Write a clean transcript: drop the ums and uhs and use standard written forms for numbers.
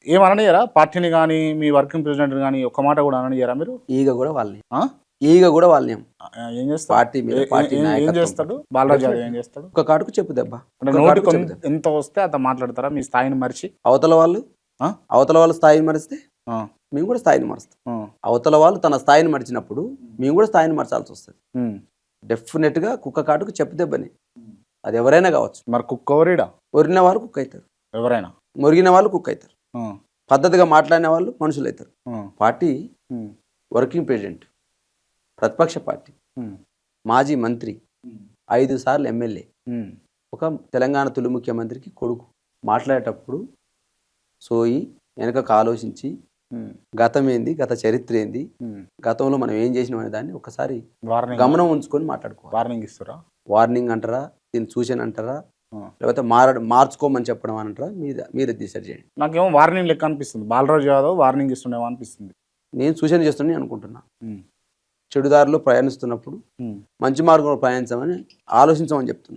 ఏమననియరా పార్టీని కానీ మీ working president కానీ ఒక్క మాట కూడా అననియరా మీరు? ఈగ కూడా వాళ్ళని ఆ? ఈగ కూడా వాళ్ళని ఏం చేస్తాడు? పార్టీ మీద పార్టీ ఏం నాయకత్వం చేస్తాడు బాలరాజు యాదవ్? ఏం చేస్తాడు? ఒక కాటుకు చెప్పు దెబ్బ. అంటే ఒక నోటికి కాటుకు చెప్పు దెబ్బ. ఎంత వస్తే అంత మాట్లాడతారా మీ స్థాయిని మరిచి? అవతల వాళ్ళు ఆ? అవతల వాళ్ళు స్థాయిని మరిస్తే ఆ, మేము కూడా స్థాయిని మరుస్తాం. ఆ, అవతల వాళ్ళు తన స్థాయిని మరిచినప్పుడు మేము కూడా స్థాయిని మరచాల్సి వస్తుంది. ఉమ్. డెఫినెట్ గా కుక్క కాటుకు చెప్పు దెబ్బని. అది ఎవరైనా కావచ్చు. మరి కుక్క ఎవరిడా? ఒరిగిన వాళ్ళు కుక్క అవుతారు, ఎవరైనా? మురిగిన వాళ్ళు కుక్క అవుతారు, ఆ, పద్ధతిగా మాట్లాడిన వాళ్ళు మనుషులు అవుతారు. ఆ, పార్టీ ఉమ్, వర్కింగ్ ప్రెసిడెంట్, ప్రతిపక్ష పార్టీ, ఉమ్, మాజీ మంత్రి, ఉమ్, 5 సార్లు ఎమ్మెల్యే, ఉమ్, ఒక తెలంగాణ తొలి ముఖ్యమంత్రికి కొడుకు. మాట్లాడేటప్పుడు సోయి వెనకకు ఆలోచించి ఉమ్, గతం ఏంది, గత చరిత్ర ఏంది, ఉమ్. గతంలో మనం ఏం చేసినాం అనే దాన్ని ఒకసారి వార్నింగ్ గమనం ఉంచుకొని మాట్లాడుకోవాలి. వార్నింగ్ ఇస్తారా? వార్నింగ్ అంటారా, దీన్ని సూచన అంటారా, ఆ. లేకపోతే మార్చుకోమని చెప్పడం అంటారా, మీరే డిసైడ్ చేయండి. నాకేమో వార్నింగ్ లెక్క అనిపిస్తుంది. బాలరాజు యాదవ్ వార్నింగ్ ఇస్తుండేమో అనిపిస్తుంది. నేను సూచన చేస్తున్నాను అనుకుంటున్నా. ఉమ్, చెడుదారిలో ప్రయాణిస్తున్నప్పుడు ఉమ్. మంచి మార్గంలో ప్రయాణించమని ఆలోచించమని చెప్తున్నా.